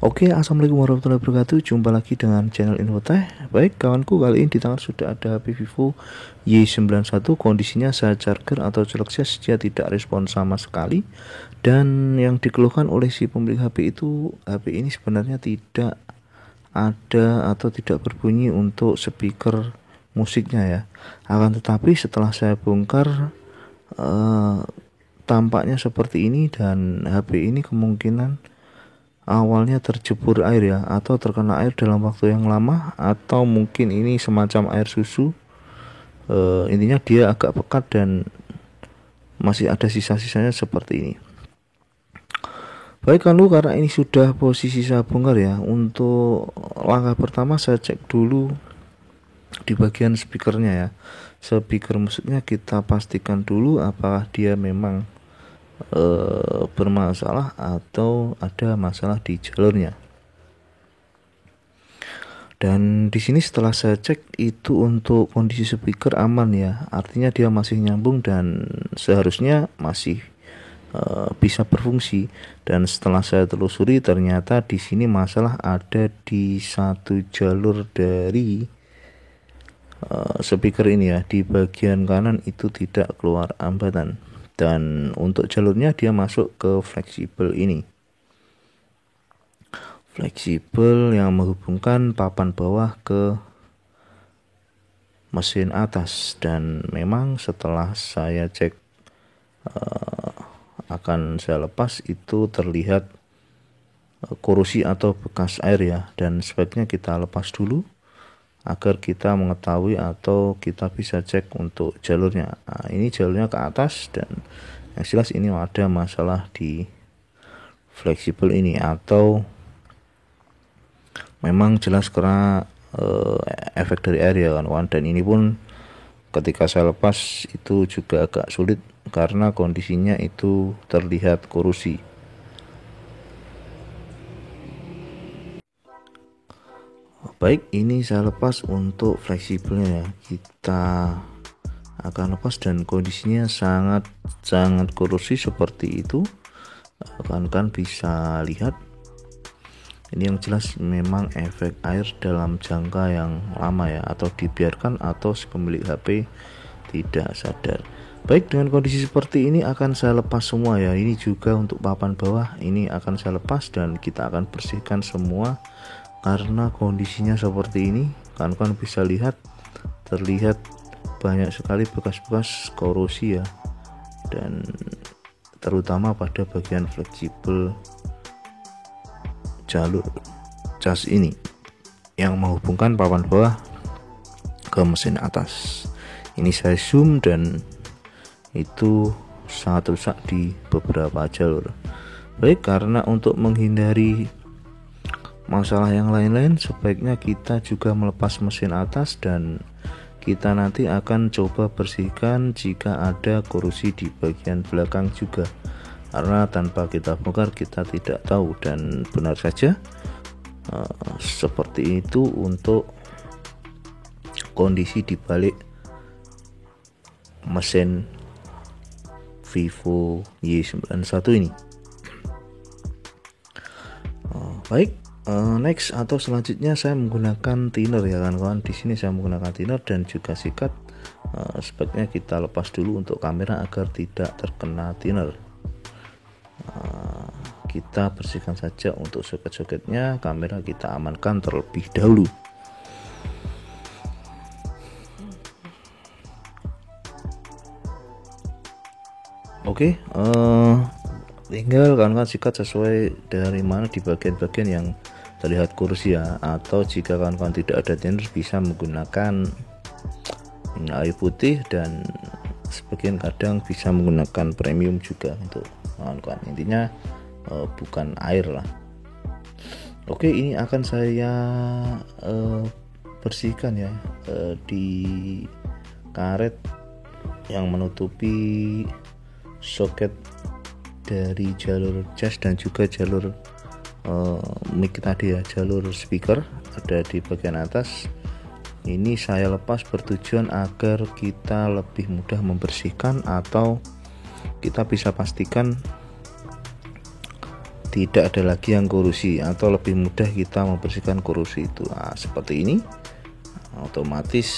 Oke, assalamualaikum warahmatullahi wabarakatuh. Jumpa lagi dengan channel Infotech. Baik, kawanku, kali ini di tangan sudah ada HP Vivo Y91. Kondisinya saya charger atau colok cas, dia tidak respon sama sekali. Dan yang dikeluhkan oleh si pemilik HP itu, HP ini sebenarnya tidak ada atau tidak berbunyi untuk speaker musiknya ya. Akan tetapi setelah saya bongkar, tampaknya seperti ini, dan HP ini kemungkinan awalnya terjebur air ya, atau terkena air dalam waktu yang lama, atau mungkin ini semacam air susu. Intinya dia agak pekat dan masih ada sisa-sisanya seperti ini. Baik, karena ini sudah posisi saya bongkar ya, untuk langkah pertama saya cek dulu di bagian speakernya ya. Speaker musiknya kita pastikan dulu apakah dia memang bermasalah atau ada masalah di jalurnya. Dan di sini setelah saya cek itu untuk kondisi speaker aman ya, artinya dia masih nyambung dan seharusnya masih bisa berfungsi. Dan setelah saya telusuri, ternyata di sini masalah ada di satu jalur dari speaker ini ya, di bagian kanan itu tidak keluar hambatan. Dan untuk jalurnya dia masuk ke fleksibel ini, fleksibel yang menghubungkan papan bawah ke mesin atas. Dan memang setelah saya cek akan saya lepas, itu terlihat korosi atau bekas air ya, dan sebaiknya kita lepas dulu agar kita mengetahui atau kita bisa cek untuk jalurnya. Nah, ini jalurnya ke atas, dan yang jelas ini ada masalah di fleksibel ini, atau memang jelas karena efek dari air ya kawan. Dan ini pun ketika saya lepas itu juga agak sulit karena kondisinya itu terlihat korosi. Baik, ini saya lepas untuk fleksibelnya ya. Kita akan lepas dan kondisinya sangat korosi seperti itu. Kan bisa lihat ini yang jelas memang efek air dalam jangka yang lama ya, atau dibiarkan atau si pemilik HP tidak sadar. Baik, dengan kondisi seperti ini akan saya lepas semua ya. Ini juga untuk papan bawah ini akan saya lepas dan kita akan bersihkan semua. Karena kondisinya seperti ini, kan bisa lihat terlihat banyak sekali bekas-bekas korosi ya, dan terutama pada bagian fleksibel jalur cas ini yang menghubungkan papan bawah ke mesin atas. Ini saya zoom dan itu sangat rusak di beberapa jalur. Baik, karena untuk menghindari masalah yang lain-lain, sebaiknya kita juga melepas mesin atas dan kita nanti akan coba bersihkan jika ada korosi di bagian belakang juga, karena tanpa kita bongkar kita tidak tahu. Dan benar saja seperti itu untuk kondisi di balik mesin Vivo Y91 ini. Baik, next atau selanjutnya saya menggunakan thinner ya kawan. Di sini saya menggunakan thinner dan juga sikat. Sebaiknya kita lepas dulu untuk kamera agar tidak terkena thinner. Kita bersihkan saja untuk soket-soketnya, kamera kita amankan terlebih dahulu. Oke, tinggal kan sikat sesuai dari mana di bagian-bagian yang terlihat korosi ya, atau jika kawan-kawan tidak ada thinner bisa menggunakan air putih, dan sebagian kadang bisa menggunakan premium juga untuk kawan-kawan. Intinya bukan air lah. Oke, ini akan saya bersihkan ya di karet yang menutupi soket dari jalur cas dan juga jalur mic tadi ya, jalur speaker ada di bagian atas. Ini saya lepas bertujuan agar kita lebih mudah membersihkan, atau kita bisa pastikan tidak ada lagi yang korosi atau lebih mudah kita membersihkan korosi itu. Nah, seperti ini otomatis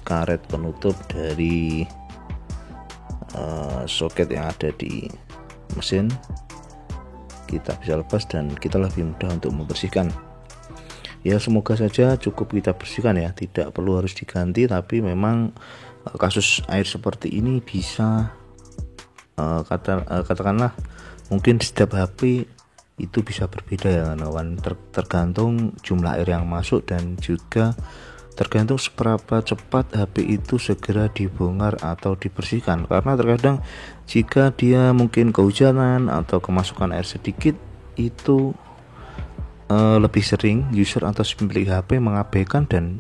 karet penutup dari soket yang ada di mesin kita bisa lepas dan kita lebih mudah untuk membersihkan. Ya, semoga saja cukup kita bersihkan ya, tidak perlu harus diganti. Tapi memang kasus air seperti ini bisa katakanlah mungkin setiap HP itu bisa berbeda ya kawan, tergantung jumlah air yang masuk dan juga tergantung seberapa cepat HP itu segera dibongkar atau dibersihkan. Karena terkadang jika dia mungkin kehujanan atau kemasukan air sedikit, itu lebih sering user atau si pemilik HP mengabaikan, dan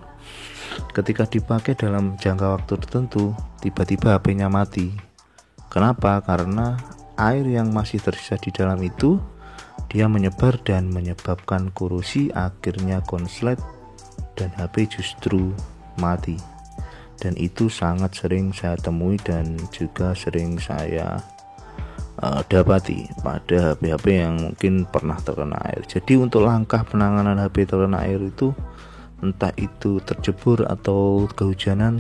ketika dipakai dalam jangka waktu tertentu tiba-tiba HP-nya mati. Kenapa? Karena air yang masih tersisa di dalam itu dia menyebar dan menyebabkan korosi, akhirnya konslet dan HP justru mati. Dan itu sangat sering saya temui dan juga sering saya dapati pada HP-HP yang mungkin pernah terkena air. Jadi untuk langkah penanganan HP terkena air itu, entah itu terjebur atau kehujanan,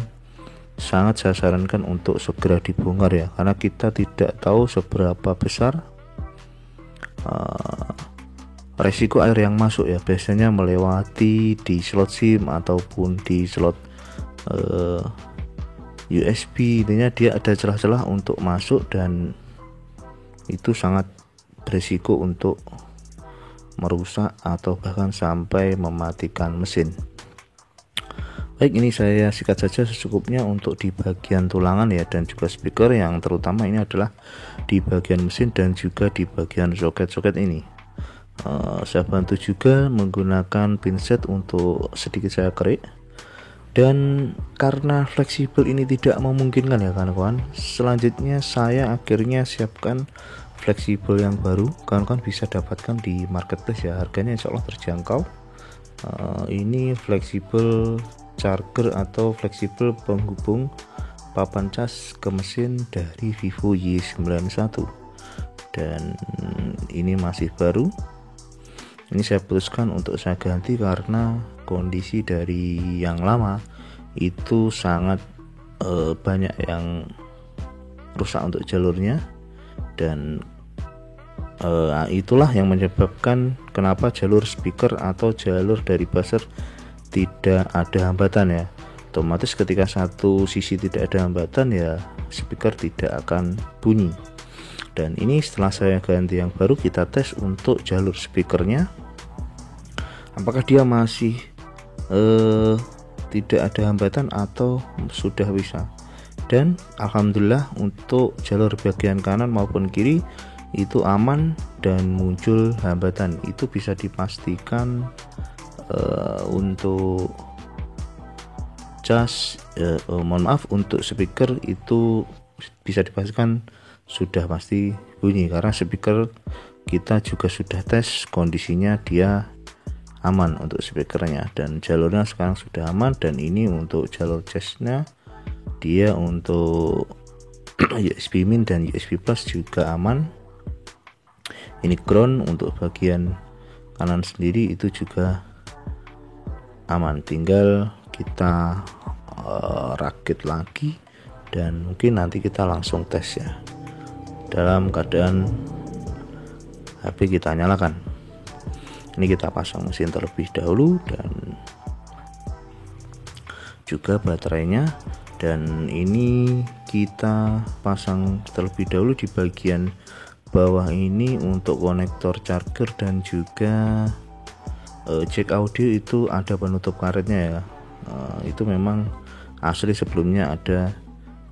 sangat saya sarankan untuk segera dibongkar ya, karena kita tidak tahu seberapa besar resiko air yang masuk ya. Biasanya melewati di slot SIM ataupun di slot USB, intinya dia ada celah-celah untuk masuk dan itu sangat berisiko untuk merusak atau bahkan sampai mematikan mesin. Baik, ini saya sikat saja secukupnya untuk di bagian tulangan ya, dan juga speaker, yang terutama ini adalah di bagian mesin dan juga di bagian soket-soket ini. Saya bantu juga menggunakan pinset untuk sedikit saya kerik, dan karena fleksibel ini tidak memungkinkan ya kawan-kawan, selanjutnya saya akhirnya siapkan fleksibel yang baru. Kawan-kawan bisa dapatkan di marketplace ya, harganya insya Allah terjangkau. Ini fleksibel charger atau fleksibel penghubung papan cas ke mesin dari Vivo Y91, dan ini masih baru. Ini saya putuskan untuk saya ganti karena kondisi dari yang lama itu sangat banyak yang rusak untuk jalurnya, dan itulah yang menyebabkan kenapa jalur speaker atau jalur dari buzzer tidak ada hambatan ya. Otomatis ketika satu sisi tidak ada hambatan ya, speaker tidak akan bunyi. Dan ini setelah saya ganti yang baru, kita tes untuk jalur speakernya apakah dia masih tidak ada hambatan atau sudah bisa. Dan alhamdulillah untuk jalur bagian kanan maupun kiri itu aman dan muncul hambatan. Itu bisa dipastikan untuk cas untuk speaker itu bisa dipastikan sudah pasti bunyi, karena speaker kita juga sudah tes kondisinya dia aman untuk speakernya, dan jalurnya sekarang sudah aman. Dan ini untuk jalur jasnya dia untuk USB min dan USB plus juga aman. Ini ground untuk bagian kanan sendiri itu juga aman, tinggal kita rakit lagi dan mungkin nanti kita langsung tes ya. Dalam keadaan HP kita nyalakan, ini kita pasang mesin terlebih dahulu dan juga baterainya, dan ini kita pasang terlebih dahulu di bagian bawah ini untuk konektor charger dan juga jack audio. Itu ada penutup karetnya ya, itu memang asli sebelumnya ada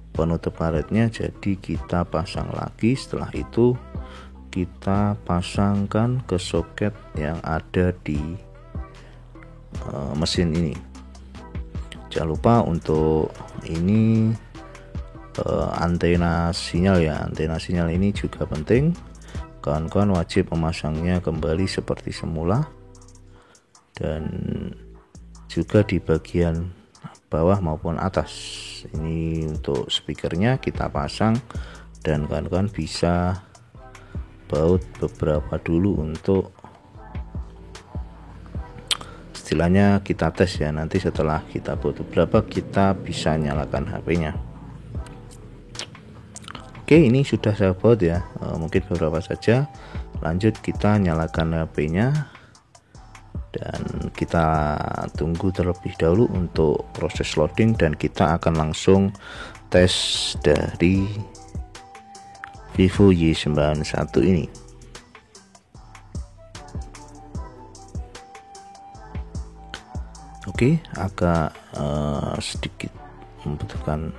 penutup karetnya, jadi kita pasang lagi. Setelah itu kita pasangkan ke soket yang ada di mesin ini. Jangan lupa untuk ini antena sinyal ya, antena sinyal ini juga penting. Kawan-kawan wajib memasangnya kembali seperti semula, dan juga di bagian bawah maupun atas. Ini untuk speakernya kita pasang, dan kawan-kawan bisa baut beberapa dulu untuk istilahnya kita tes ya. Nanti setelah kita baut beberapa kita bisa nyalakan HP-nya. Oke, ini sudah saya baut ya, mungkin beberapa saja. Lanjut kita nyalakan HP-nya dan kita tunggu terlebih dahulu untuk proses loading, dan kita akan langsung tes dari Vivo Y91 ini. Oke, agak sedikit membutuhkan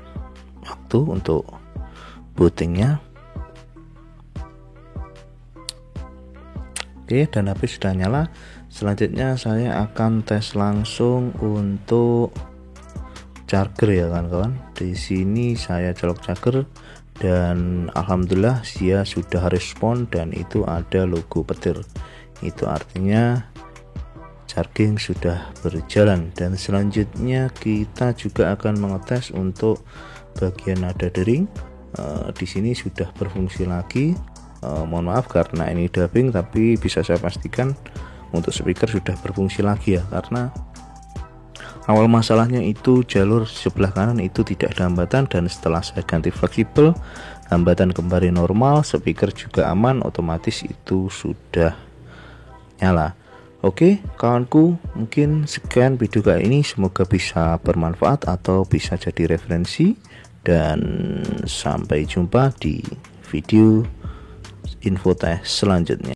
waktu untuk bootingnya. Oke, dan HP sudah nyala. Selanjutnya saya akan tes langsung untuk charger ya kawan-kawan. Di sini saya colok charger dan alhamdulillah dia sudah respon dan itu ada logo petir. Itu artinya charging sudah berjalan. Dan selanjutnya kita juga akan mengetes untuk bagian nada dering. Di sini sudah berfungsi lagi. Mohon maaf karena ini dubbing, tapi bisa saya pastikan untuk speaker sudah berfungsi lagi ya, karena awal masalahnya itu jalur sebelah kanan itu tidak ada hambatan, dan setelah saya ganti fleksibel hambatan kembali normal, speaker juga aman, otomatis itu sudah nyala. Oke kawanku, mungkin sekian video kali ini, semoga bisa bermanfaat atau bisa jadi referensi, dan sampai jumpa di video info tes selanjutnya.